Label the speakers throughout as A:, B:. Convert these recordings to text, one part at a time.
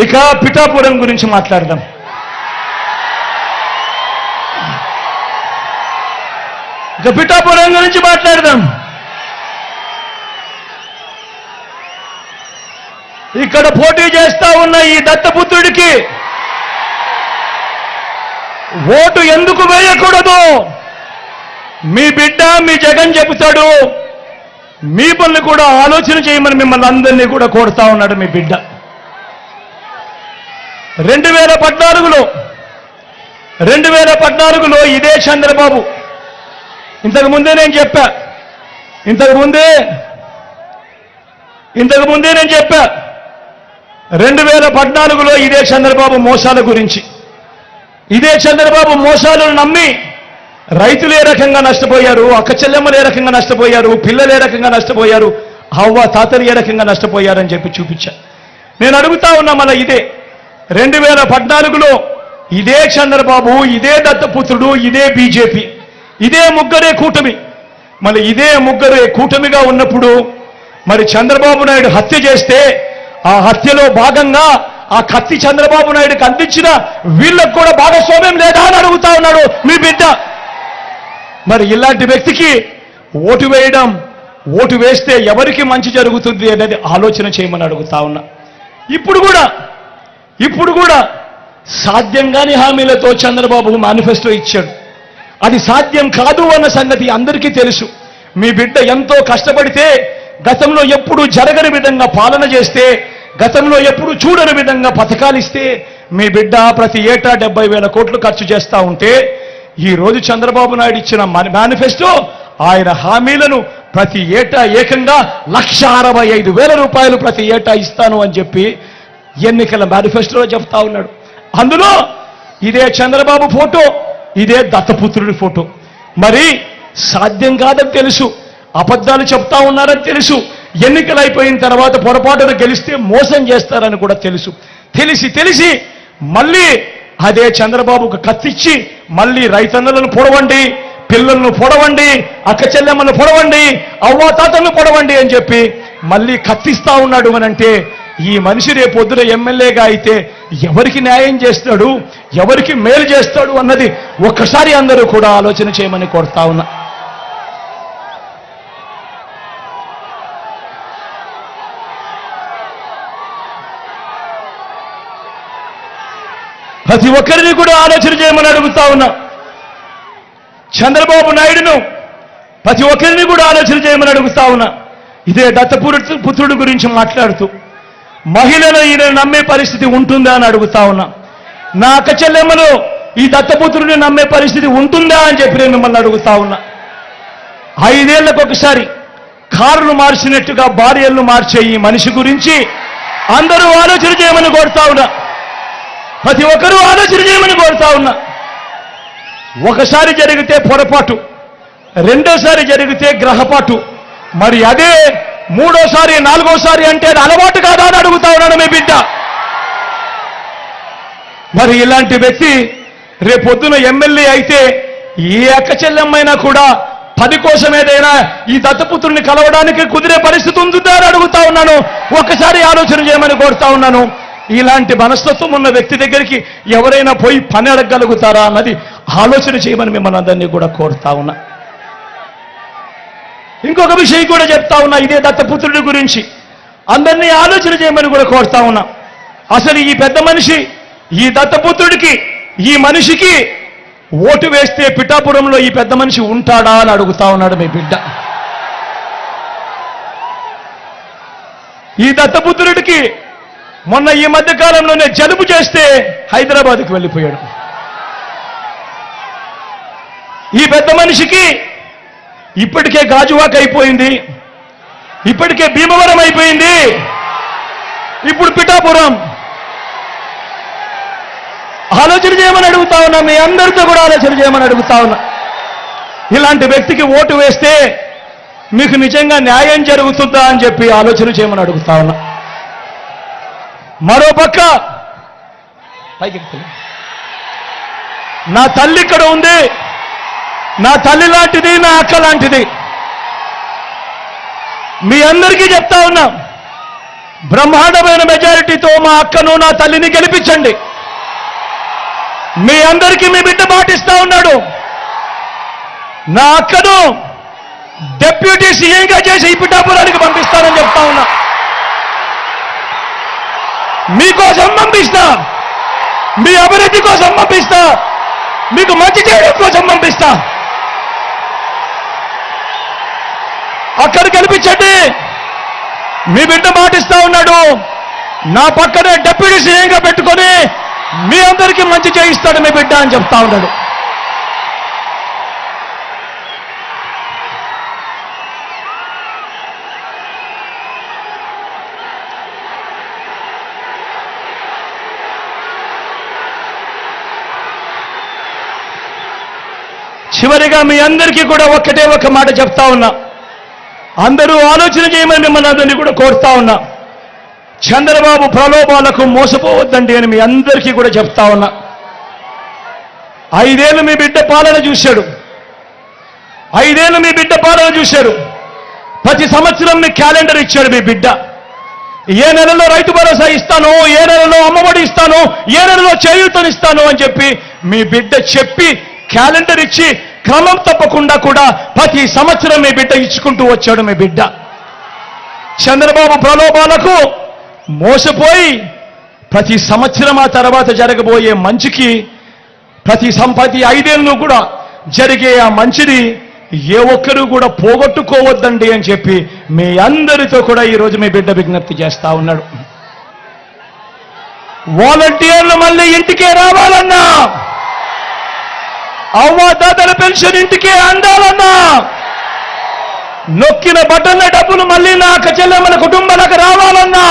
A: ఇక పిఠాపురం గురించి మాట్లాడదాం. పిఠాపురం గురించి మాట్లాడదాం. ఇక్కడ పోటీ చేస్తా ఉన్న ఈ దత్తపుత్రుడికి ఓటు ఎందుకు వేయకూడదు? మీ బిడ్డ మీ జగన్ చెబుతాడు. మీ పనులు కూడా ఆలోచన చేయమని మిమ్మల్ని అందరినీ కూడా కోరుతా ఉన్నాడు మీ బిడ్డ. 2014లో ఇదే చంద్రబాబు, ఇంతకుముందే నేను చెప్పా, ఇంతకుముందే నేను చెప్పా 2014లో ఇదే చంద్రబాబు మోసాల గురించి. ఇదే చంద్రబాబు మోసాలను నమ్మి రైతులు ఏ రకంగా నష్టపోయారు, అక్క చెల్లెమ్మలు ఏ రకంగా నష్టపోయారు, పిల్లలు ఏ రకంగా నష్టపోయారు, అవ్వ తాతలు ఏ రకంగా నష్టపోయారని చెప్పి చూపించా. నేను అడుగుతా ఉన్నా, మళ్ళీ ఇదే 2014లో ఇదే చంద్రబాబు, ఇదే దత్తపుత్రుడు, ఇదే బీజేపీ, ఇదే ముగ్గురే కూటమి. మళ్ళీ ఇదే ముగ్గురే కూటమిగా ఉన్నప్పుడు మరి చంద్రబాబు నాయుడు హత్య చేస్తే ఆ హత్యలో భాగంగా ఆ కత్తి చంద్రబాబు నాయుడుకి అందించిన వీళ్ళకు కూడా భాగస్వామ్యం లేదా అని అడుగుతా ఉన్నాడు మీ బిడ్డ. మరి ఇలాంటి వ్యక్తికి ఓటు వేస్తే ఎవరికి మంచి జరుగుతుంది అనేది ఆలోచన చేయమని అడుగుతా ఉన్నా. ఇప్పుడు కూడా సాధ్యం కాని హామీలతో చంద్రబాబు మేనిఫెస్టో ఇచ్చాడు. అది సాధ్యం కాదు అన్న సంగతి అందరికీ తెలుసు. మీ బిడ్డ ఎంతో కష్టపడితే, గతంలో ఎప్పుడు జరగని విధంగా పాలన చేస్తే, గతంలో ఎప్పుడు చూడని విధంగా పథకాలు ఇస్తే మీ బిడ్డ ప్రతి ఏటా 70,000 కోట్లు ఖర్చు చేస్తూ ఉంటే, ఈ రోజు చంద్రబాబు నాయుడు ఇచ్చిన మేనిఫెస్టో ఆయన హామీలను ప్రతి ఏటా ఏకంగా 1,65,000 రూపాయలు ప్రతి ఏటా ఇస్తాను అని చెప్పి ఎన్నికల మేనిఫెస్టోలో చెప్తా ఉన్నాడు. అందులో ఇదే చంద్రబాబు ఫోటో, ఇదే దత్తపుత్రుడి ఫోటో. మరి సాధ్యం కాదని తెలుసు, అబద్ధాలు చెప్తా ఉన్నారని తెలుసు, ఎన్నికలు అయిపోయిన తర్వాత పొరపాటున గెలిస్తే మోసం చేస్తారని కూడా తెలిసి మళ్ళీ అదే చంద్రబాబుకు కత్తిచ్చి మళ్ళీ రైతన్నలను పొడవండి, పిల్లలను పొడవండి, అక్క చెల్లెమ్మలను పొడవండి, అవ్వాతాతలను పొడవండి అని చెప్పి మళ్ళీ కత్తిస్తా ఉన్నాడు అనంటే, ఈ మనిషి రేపొద్దున ఎమ్మెల్యేగా అయితే ఎవరికి న్యాయం చేస్తాడు, ఎవరికి మేలు చేస్తాడు అన్నది ఒక్కసారి అందరూ కూడా ఆలోచన చేయమని కోరుతా ఉన్నా. ప్రతి ఒక్కరిని కూడా ఆలోచన చేయమని అడుగుతా ఉన్నా. చంద్రబాబు నాయుడును ప్రతి ఒక్కరిని కూడా ఆలోచన చేయమని అడుగుతా ఉన్నా. ఇదే దత్తపుత్రుడు గురించి మాట్లాడుతూ మహిళలు ఈయన నమ్మే పరిస్థితి ఉంటుందా అని అడుగుతా ఉన్నా. నా అక్క చెల్లెమ్మలు ఈ దత్తపుత్రుడిని నమ్మే పరిస్థితి ఉంటుందా అని చెప్పి నేను మిమ్మల్ని అడుగుతా ఉన్నా. 5 ఏళ్లకు ఒకసారి కారును మార్చినట్టుగా భార్యలను మార్చే ఈ మనిషి గురించి అందరూ ఆలోచన చేయమని కోరుతా ఉన్నా. ప్రతి ఒక్కరూ ఆలోచన చేయమని కోరుతా ఉన్నా. ఒకసారి జరిగితే పొరపాటు, రెండోసారి జరిగితే గ్రహపాటు, మరి అదే మూడోసారి నాలుగోసారి అంటే అది అలవాటు కాదా అని అడుగుతా ఉన్నాడు మీ బిడ్డ. మరి ఇలాంటి వ్యక్తి రేపొద్దున ఎమ్మెల్యే అయితే ఏ అక్క చెల్లెమ్మైనా కూడా 10 కోసం ఏదైనా ఈ దత్తపుత్రుని కలవడానికి కుదిరే పరిస్థితి ఉంటుందా అని అడుగుతా ఉన్నాను. ఒక్కసారి ఆలోచన చేయమని కోరుతా ఉన్నాను. ఇలాంటి మనస్తత్వం ఉన్న వ్యక్తి దగ్గరికి ఎవరైనా పోయి పని అడగగలుగుతారా అన్నది ఆలోచన చేయమని మిమ్మల్ని అందరినీ కూడా కోరుతా ఉన్నా. ఇంకొక విషయం కూడా చెప్తా ఉన్నా, ఇదే దత్తపుత్రుడి గురించి అందరినీ ఆలోచన చేయమని కూడా కోరుతా ఉన్నా. అసలు ఈ పెద్ద మనిషి, ఈ దత్తపుత్రుడికి, ఈ మనిషికి ఓటు వేస్తే పిఠాపురంలో ఈ పెద్ద మనిషి ఉంటాడా అని అడుగుతా ఉన్నాడు మీ బిడ్డ. ఈ దత్తపుత్రుడికి మొన్న ఈ మధ్య కాలంలోనే జలుబు చేస్తే హైదరాబాద్కి వెళ్ళిపోయాడు. ఈ పెద్ద మనిషికి ఇప్పటికే గాజువాక అయిపోయింది, ఇప్పటికే భీమవరం అయిపోయింది, ఇప్పుడు పిఠాపురం. ఆలోచన చేయమని అడుగుతా ఉన్నా, మీ అందరితో కూడా ఆలోచన చేయమని అడుగుతా ఉన్నా. ఇలాంటి వ్యక్తికి ఓటు వేస్తే మీకు నిజంగా న్యాయం జరుగుతుందా అని చెప్పి ఆలోచన చేయమని అడుగుతా ఉన్నా. మరోపక్క నా తల్లి ఇక్కడ ఉంది, నా తల్లి లాంటిది, నా అక్క లాంటిది. మీ అందరికీ చెప్తా ఉన్నా, బ్రహ్మాండమైన మెజారిటీతో మా అక్కను నా తల్లిని గెలిపించండి. మీ అందరికీ మీ బిడ్డ మాటిస్తా ఉన్నాడు. నా అక్కను డిప్యూటీ సీఎంగా చేసి ఈ పిఠాపురానికి పంపిస్తానని చెప్తా ఉన్నా. మీకోసం పంపిస్తా, మీ అభివృద్ధి కోసం పంపిస్తా, మీకు మంచి చేయడం కోసం పంపిస్తా. అక్కడ గెలిపించండి. మీ బిడ్డ మాటిస్తా ఉన్నాడు. నా పక్కనే డిప్యూటీ సీఎంగా పెట్టుకొని మీ అందరికీ మంచి చేయిస్తాడు మీ బిడ్డ అని చెప్తా ఉన్నాడు. చివరిగా మీ అందరికీ కూడా ఒక్కటే ఒక్క మాట చెప్తా ఉన్నా. అందరూ ఆలోచన చేయమని మిమ్మల్ని అందరినీ కూడా కోరుతా ఉన్నా. చంద్రబాబు ప్రలోభాలకు మోసపోవద్దండి అని మీ అందరికీ కూడా చెప్తా ఉన్నా. 5 ఏళ్ళు మీ బిడ్డ పాలన చూశాడు. 5 ఏళ్ళు మీ బిడ్డ పాలన చూశాడు. ప్రతి సంవత్సరం మీ క్యాలెండర్ ఇచ్చాడు మీ బిడ్డ. ఏ నెలలో రైతు భరోసా ఇస్తానో, ఏ నెలలో అమ్మఒడి ఇస్తానో, ఏ నెలలో చేయూతనిస్తానో అని చెప్పి మీ బిడ్డ చెప్పి క్యాలెండర్ ఇచ్చి క్రమం తప్పకుండా కూడా ప్రతి సంవత్సరం మీ బిడ్డ ఇచ్చుకుంటూ వచ్చాడు మీ బిడ్డ. చంద్రబాబు ప్రలోభాలకు మోసపోయి ప్రతి సంవత్సరం ఆ తర్వాత జరగబోయే మంచికి ప్రతి 5 ఏళ్ళు కూడా జరిగే ఆ మంచిని ఏ ఒక్కరూ కూడా పోగొట్టుకోవద్దండి అని చెప్పి మీ అందరితో కూడా ఈరోజు మీ బిడ్డ విజ్ఞప్తి చేస్తా ఉన్నాడు. వాలంటీర్లు మళ్ళీ ఇంటికే రావాలన్నా, అవ్వాతాతల పెన్షన్ ఇంటికే అందాలన్నా, నొక్కిన బటన్ల డబ్బులు మళ్ళీ నా చెల్లెమ్మల కుటుంబాలకు రావాలన్నా,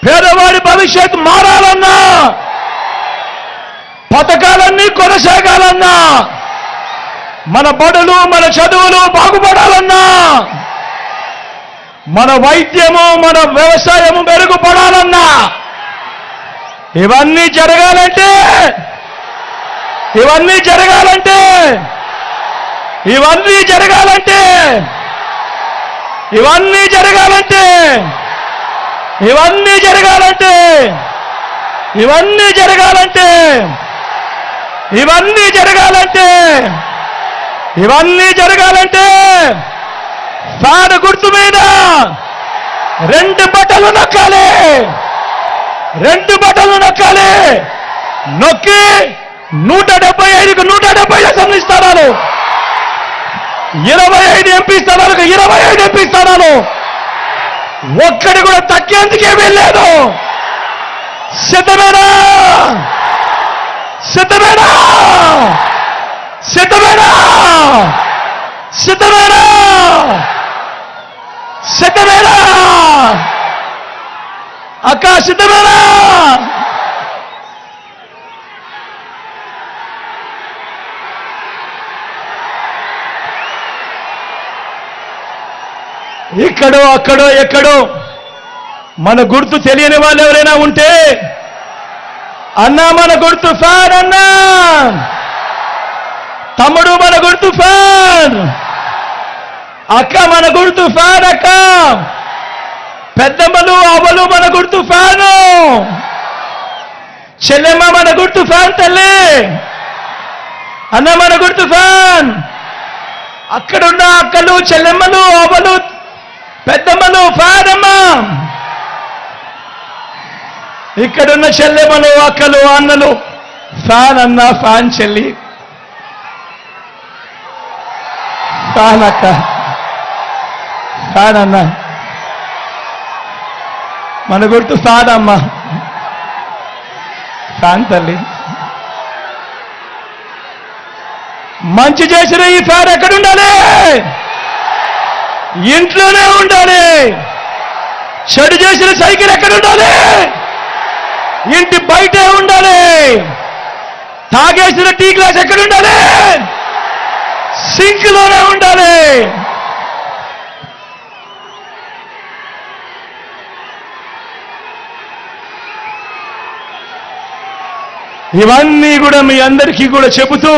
A: పేదవాడి భవిష్యత్తు మారాలన్నా, పథకాలన్నీ కొనసాగాలన్నా, మన బడులు మన చదువులు బాగుపడాలన్నా, మన వైద్యము మన వ్యవసాయము మెరుగుపడాలన్నా, ఇవన్నీ జరగాలంటే ఇవన్నీ జరగాలంటే ఇవన్నీ జరగాలంటే ఇవన్నీ జరగాలంటే ఇవన్నీ జరగాలంటే ఇవన్నీ జరగాలంటే ఇవన్నీ జరగాలంటే ఇవన్నీ జరగాలంటే ఫ్యాన్ గుర్తు మీద 2 బటన్లు నొక్కాలి. 2 బటన్లు నొక్కాలి. నొక్కి 175కు 170 అసెంబ్లీ స్థానాలు, 25 ఎంపీ స్థానాలకు 25 ఎంపీ స్థానాలు, ఒక్కడి కూడా తగ్గేందుకే వెళ్ళలేదు. సిద్ధమేనా? సిద్ధమేనా? సిద్ధమేనా? సిద్ధమేనా? సిద్ధమేనా? అక్క సిద్ధమేనా? ఇక్కడో అక్కడో ఎక్కడో మన గుర్తు తెలియని వాళ్ళు ఎవరైనా ఉంటే, అన్నా మన గుర్తు ఫ్యాన్, అన్నా తమ్ముడు మన గుర్తు ఫ్యాన్, అక్క మన గుర్తు ఫ్యాన్, అక్క పెద్దమ్మలు అవ్వలు మన గుర్తు ఫ్యాను, చెల్లెమ్మ మన గుర్తు ఫ్యాన్, తల్లి అన్న మన గుర్తు ఫ్యాన్. అక్కడున్న అక్కలు చెల్లెమ్మలు అవ్వలు పెద్దమ్మలు ఫ్యాన్ అమ్మా. ఇక్కడున్న చెల్లెమ్మలు అక్కలు అన్నలు ఫ్యాన్ అన్న, ఫ్యాన్ చెల్లి, ఫ్యాన్ అక్క, ఫ్యాన్ అన్న, మన గుర్తు ఫ్యాన్ అమ్మ, ఫ్యాన్ తల్లి. మంచి చేసిన ఈ ఫ్యాన్ ఎక్కడుండాలి? ఇంట్లోనే ఉండాలి. చెడు చేసిన సైకిల్ ఎక్కడుండాలి? ఇంటి బయటే ఉండాలి. తాగేసిన టీ గ్లాస్ ఎక్కడుండాలి? సింక్లోనే ఉండాలి. ఇవన్నీ కూడా మీ అందరికీ కూడా చెబుతూ,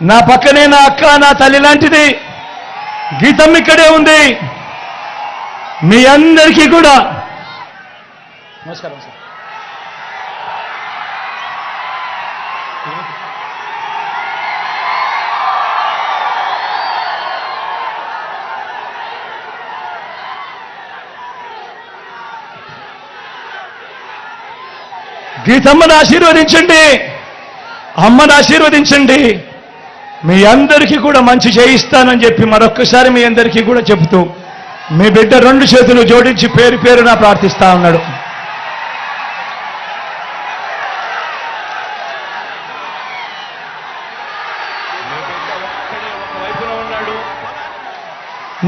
A: నా పక్కనే నా అక్క, నా తల్లి లాంటిది గీతం ఇక్కడే ఉంది. మీ అందరికీ కూడా నమస్కారం సార్. గీతమ్మను ఆశీర్వదించండి, అమ్మను ఆశీర్వదించండి. మీ అందరికీ కూడా మంచి చేయిస్తానని చెప్పి మరొక్కసారి మీ అందరికీ కూడా చెబుతూ మీ బిడ్డ 2 చేతులు జోడించి పేరు పేరున ప్రార్థిస్తా ఉన్నాడు.